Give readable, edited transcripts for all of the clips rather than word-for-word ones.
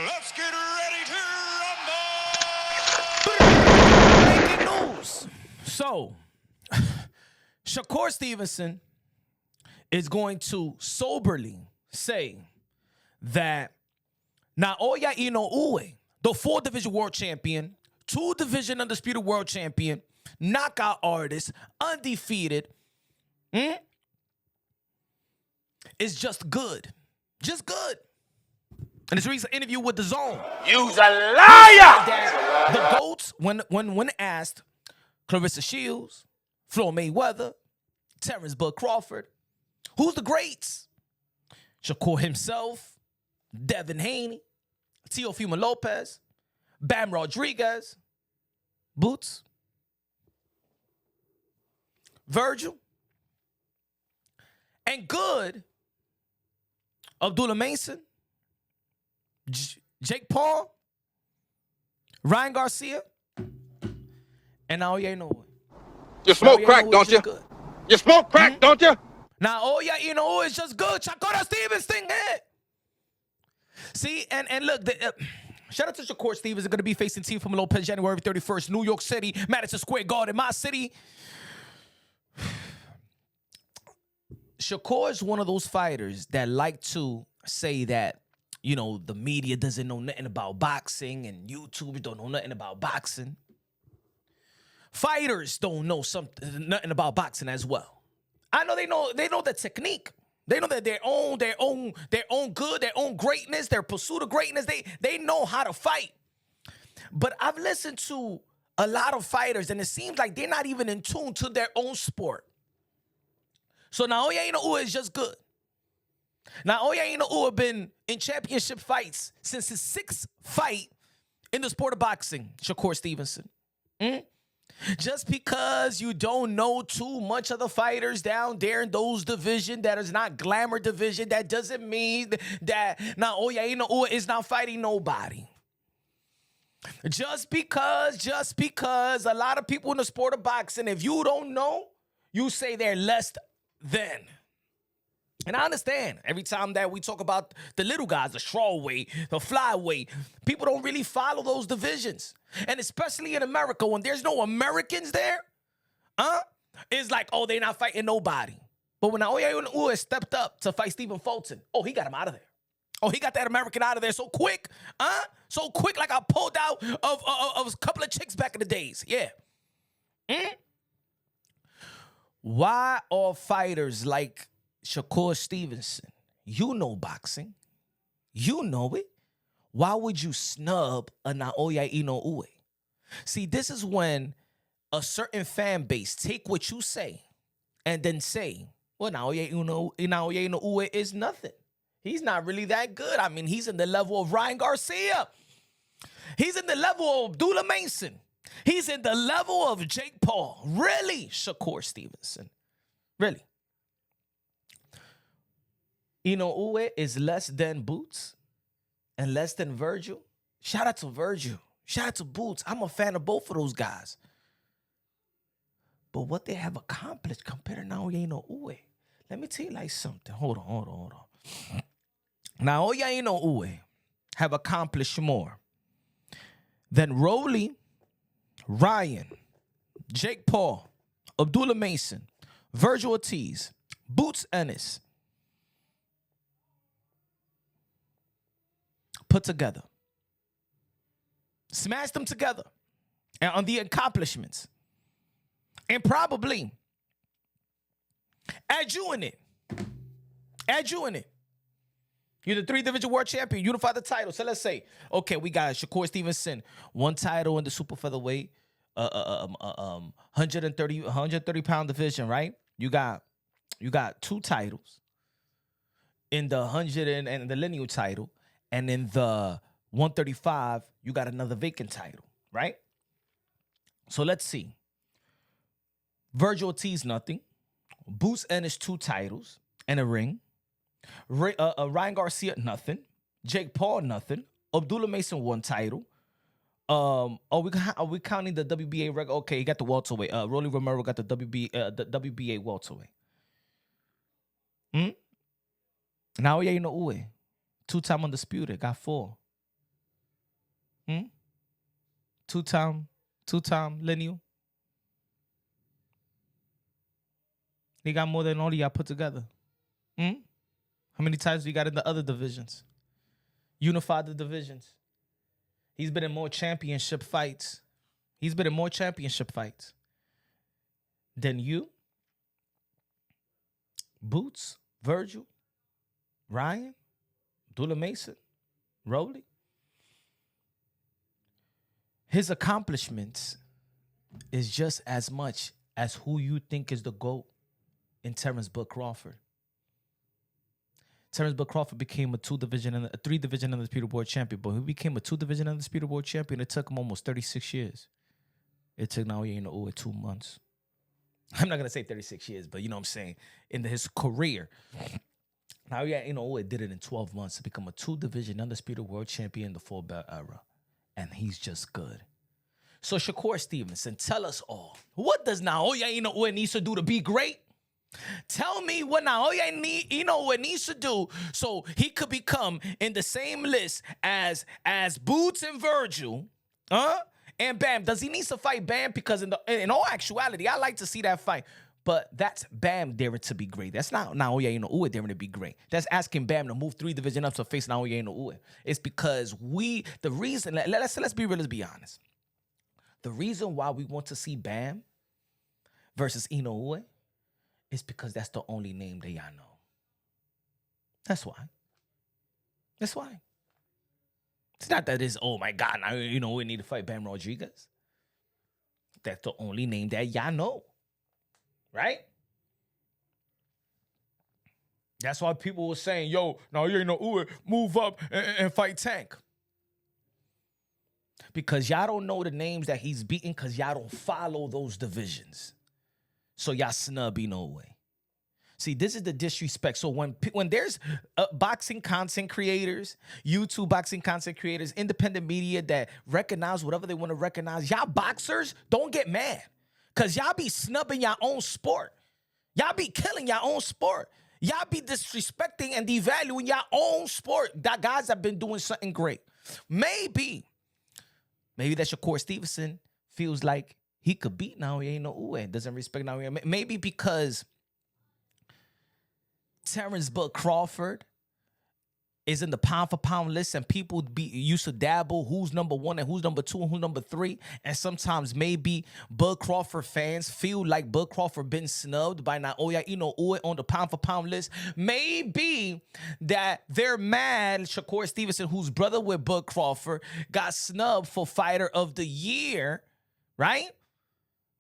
Let's get ready to Breaking news. So, Shakur Stevenson is going to soberly say that Naoya Inoue, the 4-division world champion, 2-division undisputed world champion, knockout artist, undefeated, is just good. Just good. In his recent interview with The Zone, You's a liar! the GOATs, when asked, Clarissa Shields, Floyd Mayweather, Terrence Bud Crawford, who's the greats? Shakur himself, Devin Haney, Teofimo Lopez, Bam Rodriguez, Boots, Vergil, and good, Abdullah Mason, Jake Paul, Ryan Garcia, and Naoya Inoue. You smoke crack, don't you? Good. You smoke crack, don't you? Naoya Inoue is just good. Shakur Stevenson hit. See, and look, shout out to Shakur Stevenson, going to be facing Teofimo Lopez January 31st, New York City, Madison Square Garden, my city. Shakur is one of those fighters that like to say that, you know, the media doesn't know nothing about boxing and YouTubers don't know nothing about boxing. Fighters don't know nothing about boxing as well. I know they know the technique. They know that their own good, their own greatness, their pursuit of greatness. They know how to fight. But I've listened to a lot of fighters, and it seems like they're not even in tune to their own sport. So Naoya Inoue is just good. Naoya Inoue been in championship fights since his 6th fight in the sport of boxing, Shakur Stevenson. Just because you don't know too much of the fighters down there in those divisions that is not glamour division, that doesn't mean that Naoya Inoue is not fighting nobody. Just because a lot of people in the sport of boxing, if you don't know, you say they're less than. And I understand every time that we talk about the little guys, the strawweight, the flyweight, people don't really follow those divisions. And especially in America, when there's no Americans there, it's like, oh, they're not fighting nobody. But when Naoya Inoue stepped up to fight Stephen Fulton, oh, he got him out of there. Oh, he got that American out of there so quick, so quick, like I pulled out of a couple of chicks back in the days. Yeah. Why are fighters like Shakur Stevenson, you know boxing, you know it, why would you snub a Naoya Inoue? See, this is when a certain fan base take what you say and then say, well, Naoya Inoue is nothing. He's not really that good. I mean, he's in the level of Ryan Garcia. He's in the level of Abdullah Mason. He's in the level of Jake Paul. Really, Shakur Stevenson? Really? Inoue is less than Boots and less than Vergil. Shout out to Vergil. Shout out to Boots. I'm a fan of both of those guys. But what they have accomplished compared to Naoya Inoue, let me tell you like something. Hold on. Naoya Inoue have accomplished more than Rolly, Ryan, Jake Paul, Abdullah Mason, Vergil Ortiz, Boots Ennis, put together. Smash them together and on the accomplishments. And probably add you in it. You're the 3-division world champion. Unify the title. So let's say, okay, we got Shakur Stevenson, 1 title in the super featherweight, 130 pound division, right? You got 2 titles in the 100 and the lineal title, and in the 135, you got another vacant title, right? So let's see. Vergil Ortiz, nothing. Boots Ennis, 2 titles and a ring. Ryan Garcia, nothing. Jake Paul, nothing. Abdullah Mason, 1 title. Are we counting the WBA record? Okay, he got the welterweight. Rolly Romero got the WBA welterweight. Naoya Inoue, 2-time undisputed, got 4. Two-time lineal. He got more than all of y'all put together. How many titles we got in the other divisions? Unified the divisions. He's been in more championship fights. Than you, Boots, Vergil, Ryan, Abdullah Mason, Rowley. His accomplishments is just as much as who you think is the GOAT in Terrence Bud Crawford. Terrence Bud Crawford became a 3-division undisputed world champion, but he became a 2-division undisputed world champion. It took him almost 36 years. It took Naoya Inoue 2 months. I'm not going to say 36 years, but you know what I'm saying? In his career, Naoya Inoue did it in 12 months to become a 2-division undisputed world champion in the full belt era. And he's just good. So Shakur Stevenson, tell us all, what does Naoya Inoue need to do to be great? Tell me what Naoya Inoue needs to do so he could become in the same list as Boots and Vergil, and Bam. Does he need to fight Bam? Because in all actuality, I like to see that fight. But that's Bam daring to be great. That's not Naoya Inoue daring to be great. That's asking Bam to move 3 divisions up to face Naoya Inoue. It's because let's be real, let's be honest. The reason why we want to see Bam versus Inoue is because that's the only name that y'all know. That's why. It's not that it's, oh my God, now we need to fight Bam Rodriguez. That's the only name that y'all know. Right? That's why people were saying, yo, Naoya Inoue, move up and fight Tank. Because y'all don't know the names that he's beating because y'all don't follow those divisions. So y'all snub Inoue. See, this is the disrespect. So when there's boxing content creators, YouTube boxing content creators, independent media that recognize whatever they want to recognize, y'all boxers don't get mad because y'all be snubbing your own sport. Y'all be killing your own sport. Y'all be disrespecting and devaluing your own sport. That guys have been doing something great. Maybe that Shakur Stevenson feels like he could beat Naoya Inoue, doesn't respect Naoya. Maybe because Terrence Bud Crawford is in the pound-for-pound list and people used to dabble who's number 1 and who's number 2 and who's number 3. And sometimes maybe Bud Crawford fans feel like Bud Crawford been snubbed by Naoya Inoue on the pound-for-pound list. Maybe that they're mad Shakur Stevenson, who's brother with Bud Crawford, got snubbed for Fighter of the Year, right?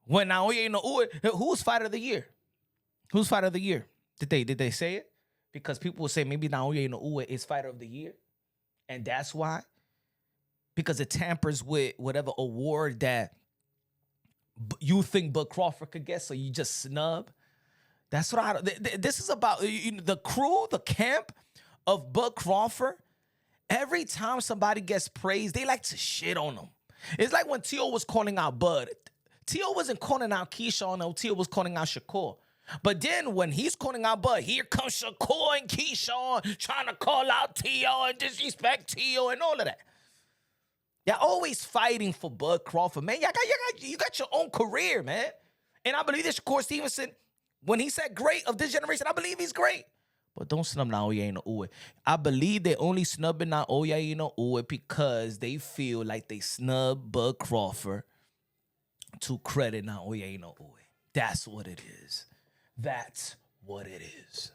When Naoya Inoue, who's Fighter of the Year? Who's Fighter of the Year? Did they say it? Because people will say maybe Naoya Inoue is Fighter of the Year. And that's why. Because it tampers with whatever award that you think Bud Crawford could get, so you just snub. That's what this is about. The crew, the camp of Bud Crawford, every time somebody gets praised, they like to shit on them. It's like when Tio was calling out Bud. Tio wasn't calling out Keyshawn, no, Tio was calling out Shakur. But then when he's calling out Bud, here comes Shakur and Keyshawn trying to call out Tio and disrespect Tio and all of that. Y'all always fighting for Bud Crawford, man. You got your own career, man. And I believe that Shakur Stevenson, when he said great of this generation, I believe he's great. But don't snub Naoya Inoue. I believe they only snubbing Naoya Inoue because they feel like they snub Bud Crawford to credit Naoya Inoue. That's what it is. That's what it is.